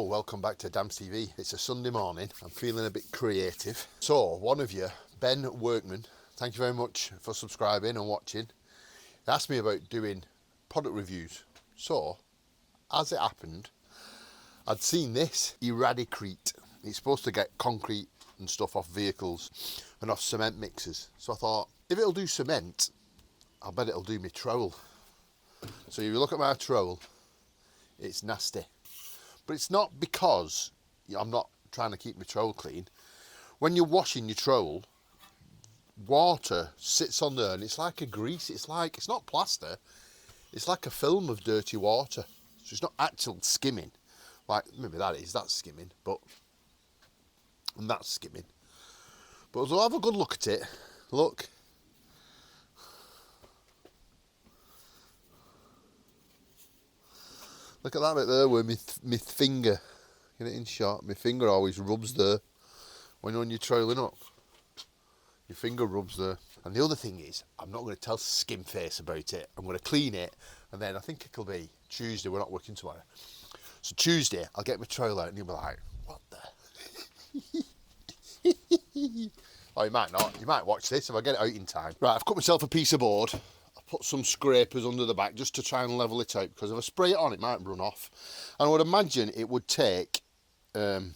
welcome back to Dams TV. It's a Sunday morning. I'm feeling a bit creative. So, one of you, Ben Workman, thank you very much for subscribing and watching. He asked me about doing product reviews. So, as it happened, I'd seen this Eradicrete. It's supposed to get concrete and stuff off vehicles and off cement mixers. So I thought, if it'll do cement, I bet it'll do me trowel. So if you look at my trowel, it's nasty. But it's not because I'm not trying to keep my trowel clean. When you're washing your trowel, water sits on there and it's like a grease. It's not plaster. It's like a film of dirty water. So it's not actual skimming. Like, maybe that's skimming, and that's skimming. But as I'll have a good look at it, look. Look at that bit there where my finger, get it in shot, my finger always rubs there when you're trailing up. Your finger rubs there. And the other thing is, I'm not going to tell Skim Face about it. I'm going to clean it, and then I think it'll be Tuesday. We're not working tomorrow. So Tuesday, I'll get my trailer out and he'll be like, what the? Oh, you might not. You might watch this if I get it out in time. Right, I've cut myself a piece of board. I've put some scrapers under the back just to try and level it out, because if I spray it on, it might run off. And I would imagine it would take 2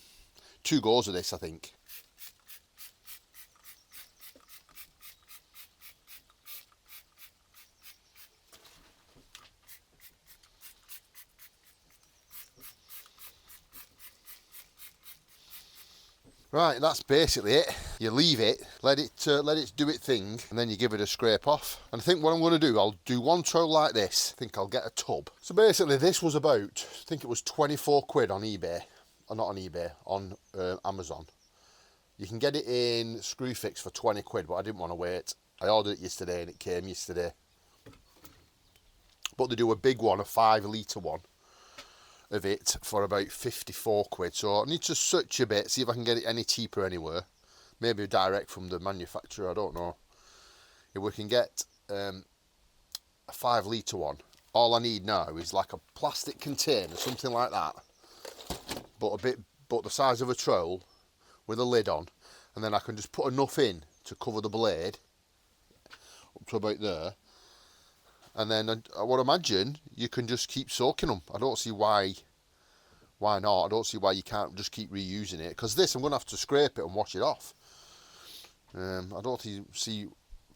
goes of this, I think. Right, that's basically it. You leave it, let it do its thing, and then you give it a scrape off. And I think what I'm going to do, I'll do one trowel like this. I think I'll get a tub. So basically this was about, I think it was 24 quid on eBay. Or not on eBay, on Amazon. You can get it in Screwfix for 20 quid, but I didn't want to wait. I ordered it yesterday and it came yesterday. But they do a big one, a 5 litre one of it for about 54 quid. So I need to search a bit, see if I can get it any cheaper anywhere. Maybe direct from the manufacturer, I don't know. If we can get a 5 litre one, all I need now is like a plastic container, something like that, but the size of a trowel with a lid on, and then I can just put enough in to cover the blade up to about there. And then I would imagine you can just keep soaking them. I don't see why not. I don't see why you can't just keep reusing it. Because this, I'm going to have to scrape it and wash it off. I don't see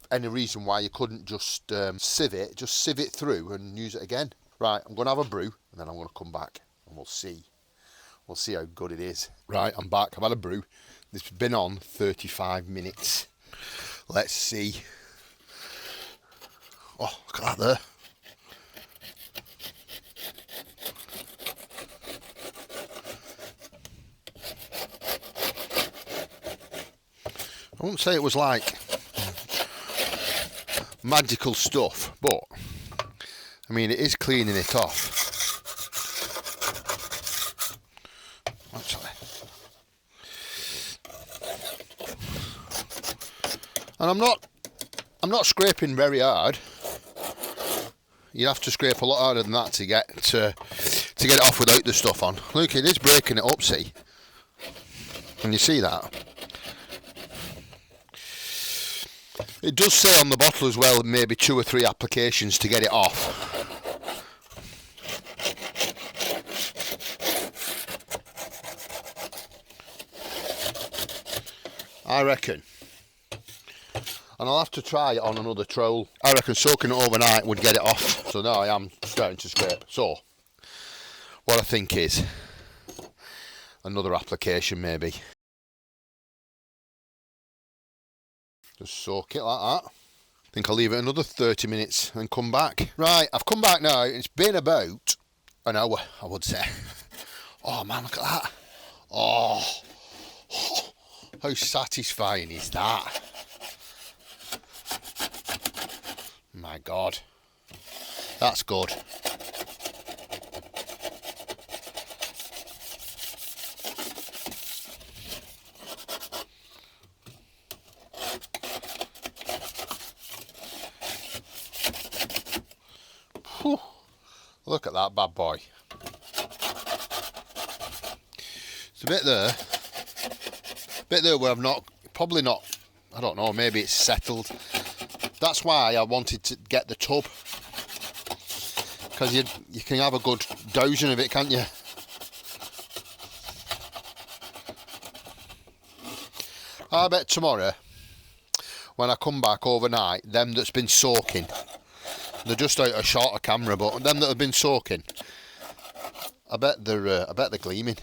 any reason why you couldn't just sieve it through and use it again. Right, I'm going to have a brew and then I'm going to come back and we'll see. We'll see how good it is. Right, I'm back. I've had a brew. This has been on 35 minutes. Let's see. Oh, look at that there. I wouldn't say it was like magical stuff, but I mean, it is cleaning it off. Actually. And I'm not scraping very hard. You have to scrape a lot harder than that to get it off without the stuff on. Look, it is breaking it up, see? Can you see that? It does say on the bottle as well, maybe 2 or 3 applications to get it off. I reckon. And I'll have to try it on another trowel. I reckon soaking it overnight would get it off. So now I am starting to scrape. So, what I think is another application maybe. Just soak it like that. I think I'll leave it another 30 minutes and come back. Right, I've come back now. It's been about an hour, I would say. Oh man, look at that. Oh, how satisfying is that? My God, that's good. Whew. Look at that bad boy. a bit there where I've not, probably not, I don't know, maybe it's settled. That's why I wanted to get the tub, because you can have a good dousing of it, can't you? I bet tomorrow, when I come back overnight, them that's been soaking, they're just out of shot of camera, but them that have been soaking, I bet they're gleaming.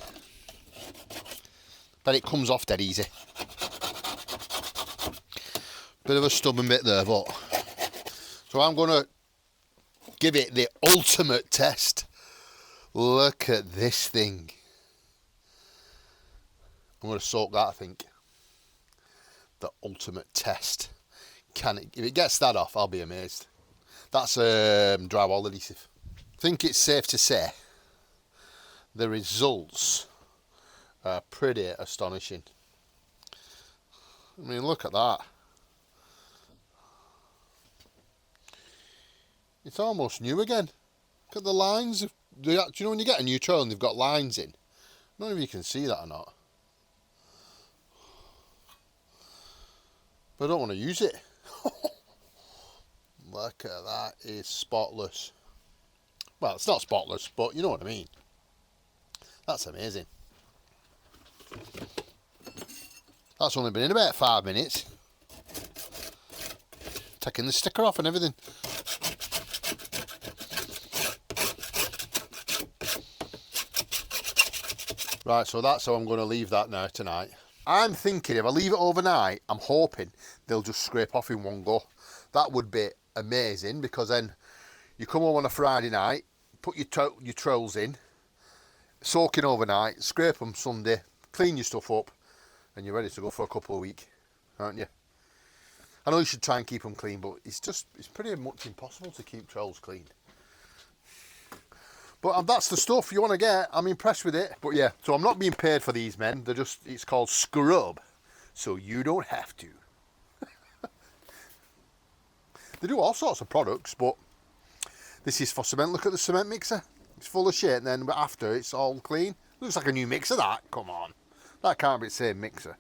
Bet it comes off dead easy. Bit of a stubborn bit there, but so I'm gonna give it the ultimate test. Look at this thing. I'm gonna soak that, I think. The ultimate test. Can it? If it gets that off, I'll be amazed. That's drywall adhesive. I think it's safe to say the results are pretty astonishing. I mean, look at that. It's almost new again. Look at the lines. Do you know when you get a new trowel and they've got lines in? I don't know if you can see that or not. But I don't want to use it. Look at that. It's spotless. Well, it's not spotless, but you know what I mean. That's amazing. That's only been in about 5 minutes. Taking the sticker off and everything. Right, so that's how I'm going to leave that now tonight. I'm thinking if I leave it overnight, I'm hoping they'll just scrape off in one go. That would be amazing, because then you come home on a Friday night, put your trowels in, soaking overnight, scrape them Sunday, clean your stuff up, and you're ready to go for a couple of weeks, aren't you? I know you should try and keep them clean, but it's pretty much impossible to keep trowels clean. But that's the stuff you want to get. I'm impressed with it. But yeah, so I'm not being paid for these, men. It's called scrub, so you don't have to. They do all sorts of products, but this is for cement. Look at the cement mixer. It's full of shit, and then after it's all clean. Looks like a new mixer, that. Come on. That can't be the same mixer.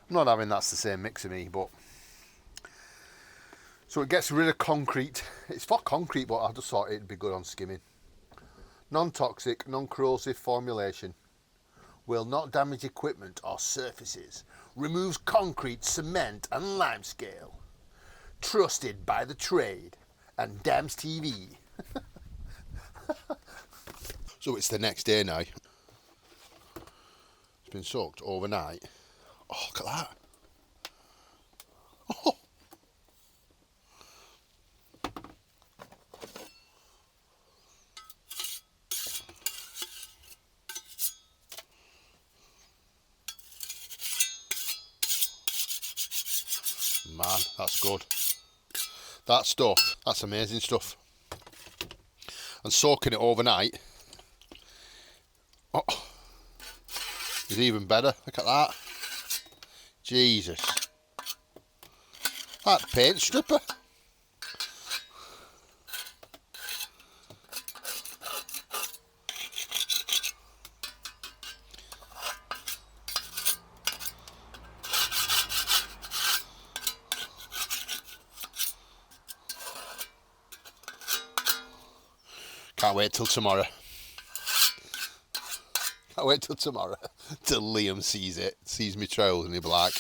I'm not having that's the same mixer, me, but... So it gets rid of concrete. It's for concrete, but I just thought it'd be good on skimming. Non-toxic, non-corrosive formulation. Will not damage equipment or surfaces. Removes concrete, cement and limescale. Trusted by the trade. And Dams TV. So it's the next day now. It's been soaked overnight. Oh, look at that. Oh. Man, that's good. That stuff, that's amazing stuff. And soaking it overnight, oh, is even better. Look at that. Jesus. That paint stripper. Can't wait till tomorrow. Can't wait till tomorrow till Liam sees me trowels, and he'll be like,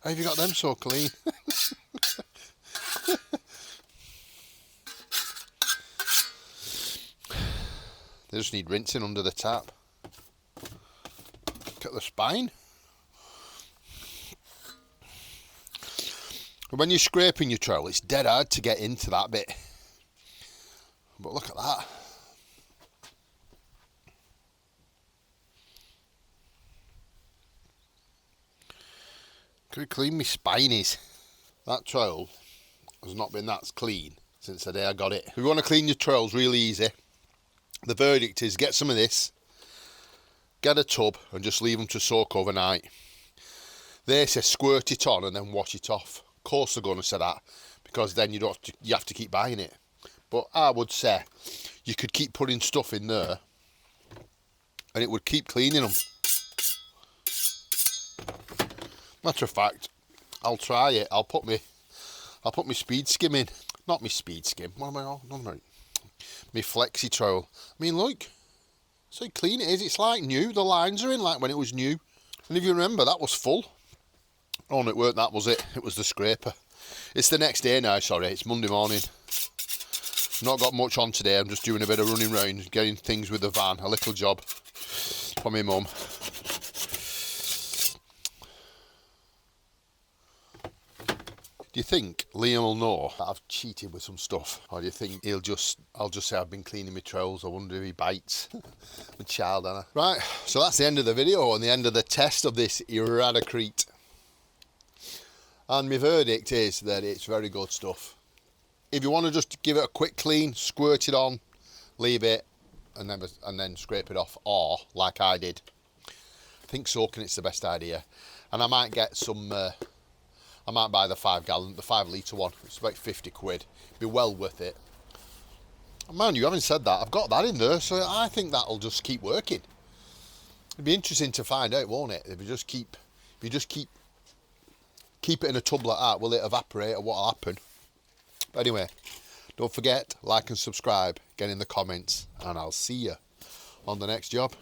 how have you got them so clean? They just need rinsing under the tap. Look at the spine. And when you're scraping your trowel, it's dead hard to get into that bit. But look at that. Could clean me spinies. That trowel has not been that clean since the day I got it. If you want to clean your trowels really easy, the verdict is get some of this, get a tub and just leave them to soak overnight. They say squirt it on and then wash it off. Of course they're going to say that, because then you have to keep buying it. But I would say you could keep putting stuff in there and it would keep cleaning them. Matter of fact, I'll try it. I'll put my speed skim in. Not my speed skim. What am I on about? My flexi trowel. I mean, look. So clean it is. It's like new. The lines are in like when it was new. And if you remember, that was full. Oh, no, it weren't. That was it. It was the scraper. It's the next day now. Sorry, it's Monday morning. Not got much on today. I'm just doing a bit of running around, getting things with the van. A little job for my mum. Do you think Liam will know that I've cheated with some stuff? Or do you think I'll just say I've been cleaning my trowels? I wonder if he bites. My child, Anna. Right, so that's the end of the video and the end of the test of this Eradicrete. And my verdict is that it's very good stuff. If you want to just give it a quick clean, squirt it on, leave it, and then scrape it off, or like I did, I think soaking it's the best idea. And I might get some. I might buy the 5 litre one. It's about 50 quid. Be well worth it. And man, you haven't said that. I've got that in there, so I think that'll just keep working. It'd be interesting to find out, won't it? If you just keep it in a tub like that, will it evaporate or what'll happen? But anyway, don't forget, like and subscribe, get in the comments, and I'll see you on the next job.